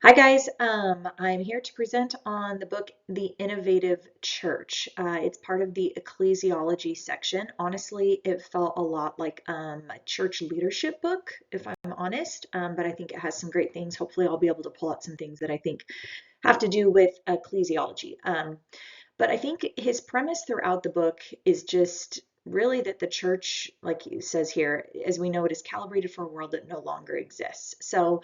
Hi guys, I'm here to present on the book The Innovative Church. It's part of the ecclesiology section. Honestly, it felt a lot like a church leadership book, if I'm honest, but I think it has some great things. Hopefully, I'll be able to pull out some things that I think have to do with ecclesiology. But I think his premise throughout the book is just really that the church, like he says here, as we know it, is calibrated for a world that no longer exists. So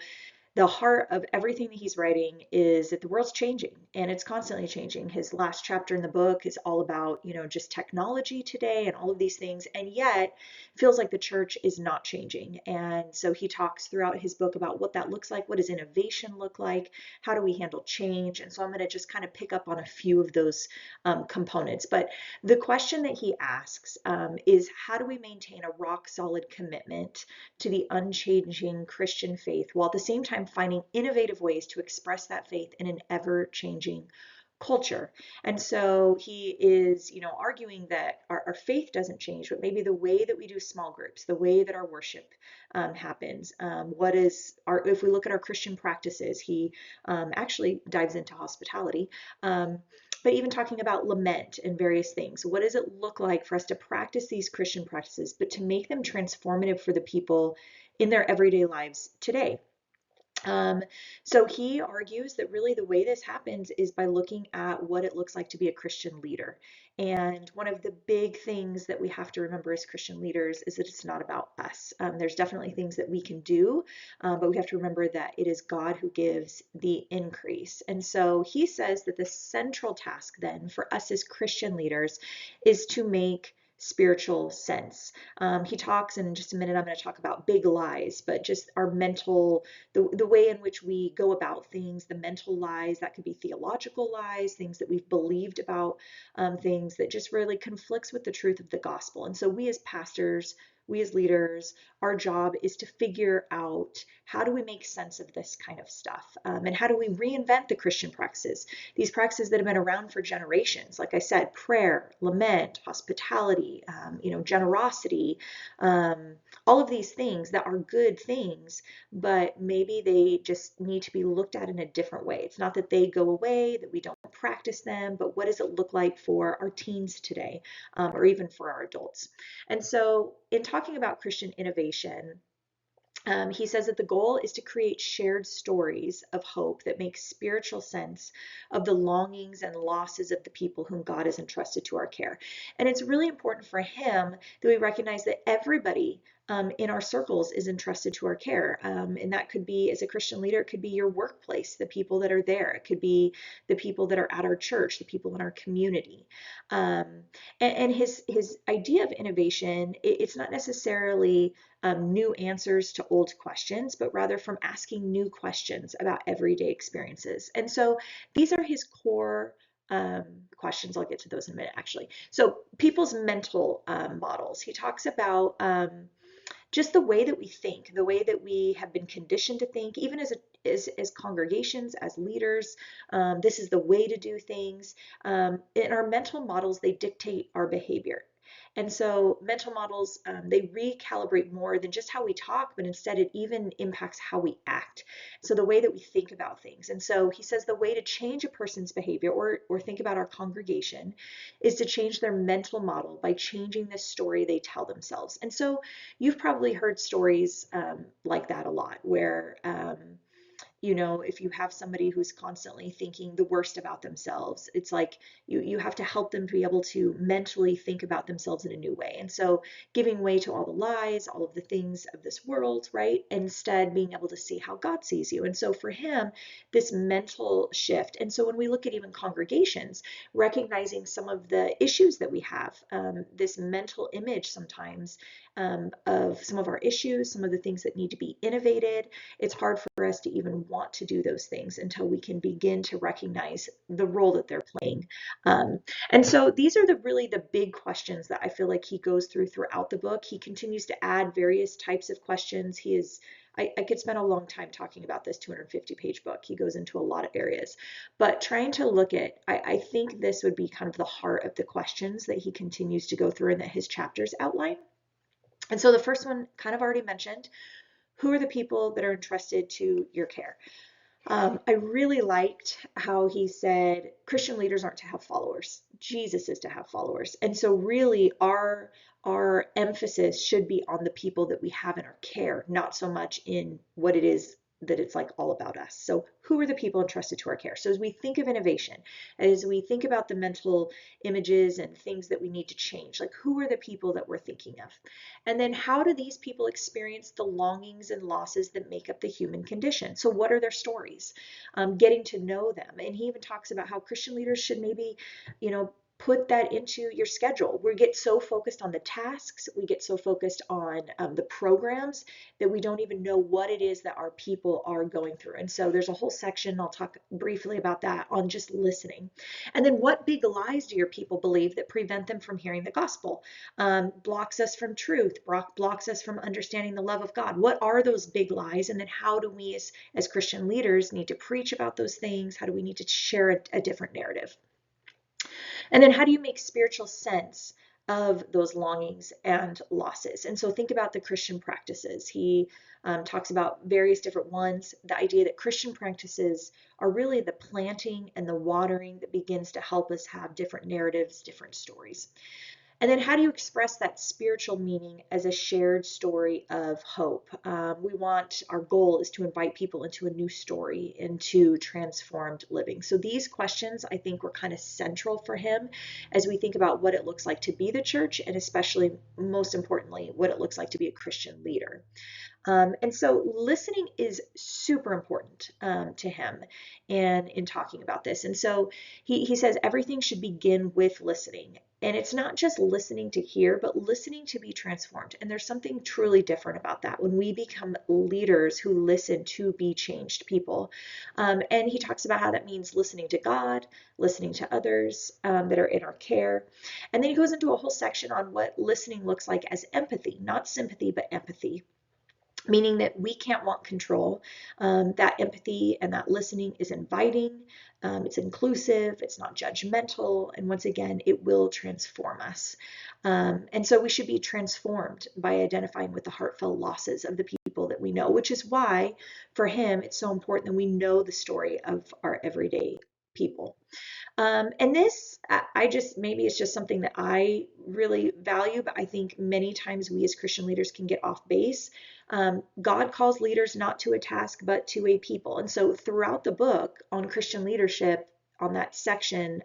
the heart of everything that he's writing is that the world's changing and it's constantly changing. His last chapter in the book is all about, just technology today and all of these things. And yet feels like the church is not changing. And so he talks throughout his book about what that looks like. What does innovation look like? How do we handle change? And so I'm going to just kind of pick up on a few of those components. But the question that he asks is how do we maintain a rock solid commitment to the unchanging Christian faith while at the same time finding innovative ways to express that faith in an ever-changing culture. And so he is, arguing that our faith doesn't change, but maybe the way that we do small groups, the way that our worship happens, if we look at our Christian practices, he actually dives into hospitality. But even talking about lament and various things, what does it look like for us to practice these Christian practices, but to make them transformative for the people in their everyday lives today? Um, so he argues that really the way this happens is by looking at what it looks like to be a Christian leader. And one of the big things that we have to remember as Christian leaders is that it's not about us. There's definitely things that we can do, but we have to remember that it is God who gives the increase. And so he says that the central task then for us as Christian leaders is to make spiritual sense. He talks, and in just a minute, I'm going to talk about big lies, but just our mental the way in which we go about things, the mental lies, that could be theological lies, things that we've believed about, things that just really conflicts with the truth of the gospel. And so we as pastors, we as leaders, our job is to figure out how do we make sense of this kind of stuff, and how do we reinvent the Christian practices, these practices that have been around for generations. Like I said, prayer, lament, hospitality, generosity, all of these things that are good things, but maybe they just need to be looked at in a different way. It's not that they go away, that we don't practice them, but what does it look like for our teens today, or even for our adults? And so, in talking about Christian innovation, he says that the goal is to create shared stories of hope that make spiritual sense of the longings and losses of the people whom God has entrusted to our care. And it's really important for him that we recognize that everybody in our circles is entrusted to our care. And that could be, as a Christian leader, it could be your workplace, the people that are there. It could be the people that are at our church, the people in our community. Um, and his idea of innovation, it's not necessarily new answers to old questions, but rather from asking new questions about everyday experiences. And so these are his core questions. I'll get to those in a minute, actually. So people's mental models. He talks about just the way that we think, the way that we have been conditioned to think, even as congregations, as leaders. This is the way to do things. In our mental models, they dictate our behavior. And so mental models, they recalibrate more than just how we talk, but instead it even impacts how we act. So the way that we think about things. And so he says the way to change a person's behavior, or think about our congregation, is to change their mental model by changing the story they tell themselves. And so you've probably heard stories like that a lot, where if you have somebody who's constantly thinking the worst about themselves, it's like you have to help them to be able to mentally think about themselves in a new way. And so giving way to all the lies, all of the things of this world, right? Instead, being able to see how God sees you. And so for him, this mental shift. And so when we look at even congregations, recognizing some of the issues that we have, this mental image sometimes of some of our issues, some of the things that need to be innovated, it's hard for us to even want to do those things until we can begin to recognize the role that they're playing. And so these are really the big questions that I feel like he goes throughout the book. He continues to add various types of questions. I could spend a long time talking about this 250-page book. He goes into a lot of areas, but trying to look at, I think this would be kind of the heart of the questions that he continues to go through and that his chapters outline. And so the first one, kind of already mentioned, who are the people that are entrusted to your care? I really liked how he said Christian leaders aren't to have followers. Jesus is to have followers. And so really our emphasis should be on the people that we have in our care, not so much in what it is that it's like all about us. So who are the people entrusted to our care? So as we think of innovation, as we think about the mental images and things that we need to change, like who are the people that we're thinking of? And then how do these people experience the longings and losses that make up the human condition? So what are their stories? Getting to know them. And he even talks about how Christian leaders should maybe, put that into your schedule. We get so focused on the tasks, we get so focused on the programs that we don't even know what it is that our people are going through. And so there's a whole section, I'll talk briefly about that, on just listening. And then what big lies do your people believe that prevent them from hearing the gospel? Blocks us from truth, blocks us from understanding the love of God. What are those big lies? And then how do we as Christian leaders need to preach about those things? How do we need to share a different narrative? And then how do you make spiritual sense of those longings and losses? And so think about the Christian practices. He talks about various different ones. The idea that Christian practices are really the planting and the watering that begins to help us have different narratives, different stories. And then how do you express that spiritual meaning as a shared story of hope? Our goal is to invite people into a new story, into transformed living. So these questions, I think, were kind of central for him as we think about what it looks like to be the church, and especially, most importantly, what it looks like to be a Christian leader. And so listening is super important to him and in talking about this. And so he says everything should begin with listening. And it's not just listening to hear, but listening to be transformed. And there's something truly different about that when we become leaders who listen to be changed people. And he talks about how that means listening to God, listening to others that are in our care. And then he goes into a whole section on what listening looks like as empathy, not sympathy, but empathy, meaning that we can't want control. That empathy and that listening is inviting, it's inclusive, it's not judgmental, and once again, it will transform us. And so we should be transformed by identifying with the heartfelt losses of the people that we know, which is why for him it's so important that we know the story of our everyday people. And this, maybe it's just something that I really value, but I think many times we as Christian leaders can get off base. God calls leaders not to a task, but to a people. And so throughout the book on Christian leadership, on that section,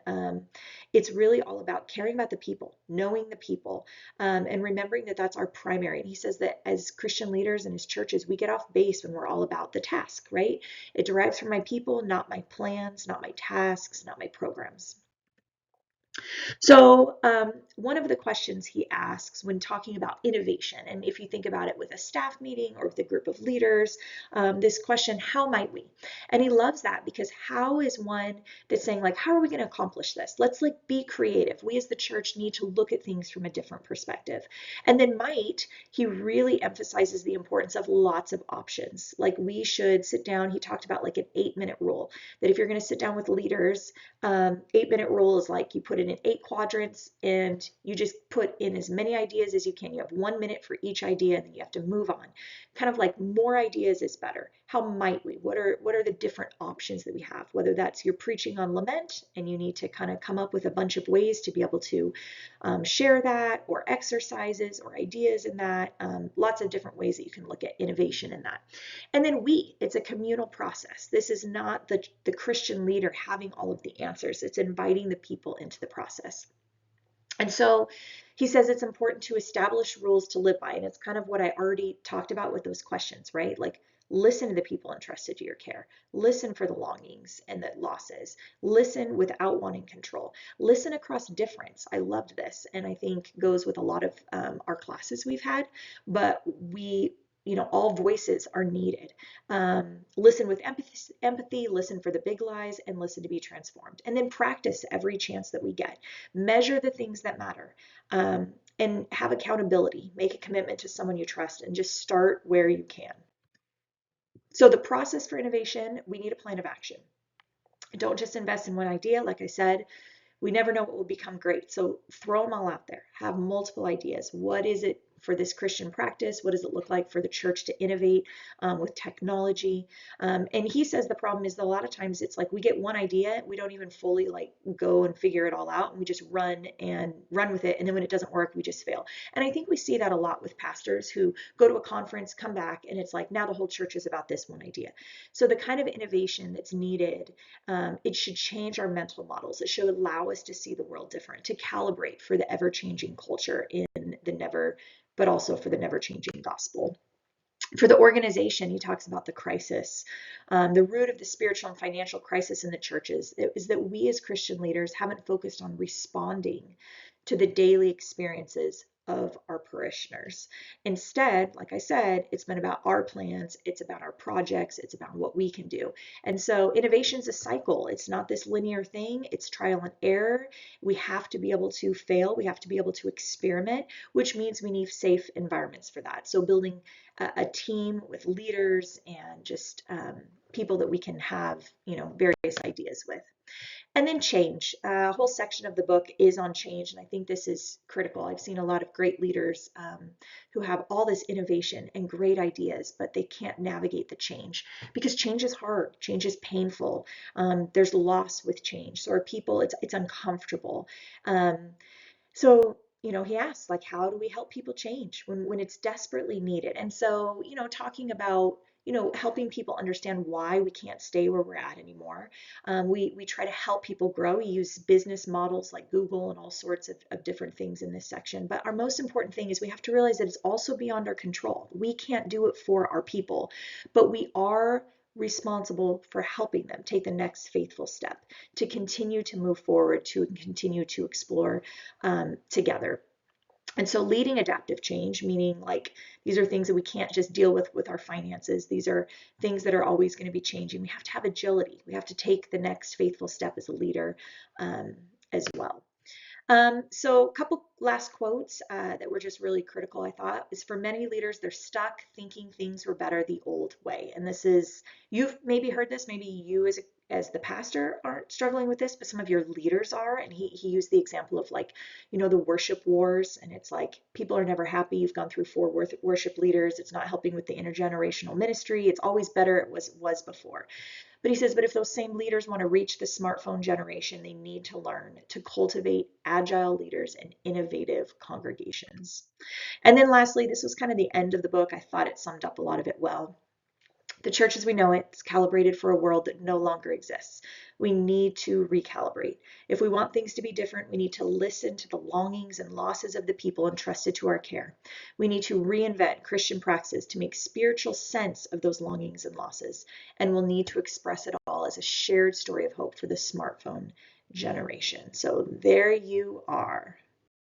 it's really all about caring about the people, knowing the people, and remembering that that's our primary. And he says that as Christian leaders and as churches, we get off base when we're all about the task, right? It derives from my people, not my plans, not my tasks, not my programs. So, one of the questions he asks when talking about innovation, and if you think about it with a staff meeting or with a group of leaders, this question, how might we? And he loves that because how is one that's saying, like, how are we going to accomplish this? Let's like be creative. We as the church need to look at things from a different perspective. And then might, he really emphasizes the importance of lots of options. Like we should sit down, he talked about like an 8-minute rule, that if you're going to sit down with leaders, 8-minute rule is like you put it in 8 quadrants and you just put in as many ideas as you can. You have 1 minute for each idea and then you have to move on. Kind of like more ideas is better. How might we? What are the different options that we have? Whether that's you're preaching on lament and you need to kind of come up with a bunch of ways to be able to share that, or exercises or ideas in that. Lots of different ways that you can look at innovation in that. And then it's a communal process. This is not the Christian leader having all of the answers. It's inviting the people into the process. And so he says it's important to establish rules to live by. And it's kind of what I already talked about with those questions, right? Like listen to the people entrusted to your care. Listen for the longings and the losses. Listen without wanting control. Listen across difference. I loved this, and I think goes with a lot of our classes we've had, but all voices are needed. Listen with empathy, listen for the big lies, and listen to be transformed. And then practice every chance that we get. Measure the things that matter, and have accountability. Make a commitment to someone you trust, and just start where you can. So the process for innovation, we need a plan of action. Don't just invest in one idea. Like I said, we never know what will become great. So throw them all out there. Have multiple ideas. What is it for this Christian practice? What does it look like for the church to innovate with technology? And he says the problem is that a lot of times it's like we get one idea, we don't even fully like go and figure it all out, and we just run with it. And then when it doesn't work, we just fail. And I think we see that a lot with pastors who go to a conference, come back, and it's like now the whole church is about this one idea. So the kind of innovation that's needed, it should change our mental models. It should allow us to see the world different, to calibrate for the ever-changing culture in the never, but also for the never-changing gospel. For the organization, he talks about the crisis. The root of the spiritual and financial crisis in the churches is that we as Christian leaders haven't focused on responding to the daily experiences of our parishioners. Instead, like I said, it's been about our plans, it's about our projects, it's about what we can do. And so innovation is a cycle. It's not this linear thing, it's trial and error. We have to be able to fail, we have to be able to experiment, which means we need safe environments for that. So building a team with leaders and just people that we can have, various ideas with. And then change. A whole section of the book is on change, and I think this is critical. I've seen a lot of great leaders who have all this innovation and great ideas, but they can't navigate the change because change is hard, change is painful. There's loss with change. So our people, it's uncomfortable. So, he asks, like, how do we help people change when it's desperately needed? And so, talking about, helping people understand why we can't stay where we're at anymore. We try to help people grow. We use business models like Google and all sorts of different things in this section. But our most important thing is we have to realize that it's also beyond our control. We can't do it for our people, but we are responsible for helping them take the next faithful step, to continue to move forward, to continue to explore together. And so leading adaptive change, meaning like these are things that we can't just deal with our finances. These are things that are always going to be changing. We have to have agility. We have to take the next faithful step as a leader as well. So a couple last quotes that were just really critical, I thought, is for many leaders, they're stuck thinking things were better the old way. And this is, you've maybe heard this, maybe you as the pastor aren't struggling with this, but some of your leaders are. And he used the example of like, the worship wars. And it's like, people are never happy. You've gone through 4 worship leaders. It's not helping with the intergenerational ministry. It's always better it was before. But he says, but if those same leaders want to reach the smartphone generation, they need to learn to cultivate agile leaders and innovative congregations. And then lastly, this was kind of the end of the book. I thought it summed up a lot of it well. The church as we know it is calibrated for a world that no longer exists. We need to recalibrate. If we want things to be different, we need to listen to the longings and losses of the people entrusted to our care. We need to reinvent Christian praxis to make spiritual sense of those longings and losses. And we'll need to express it all as a shared story of hope for the smartphone generation. So there you are.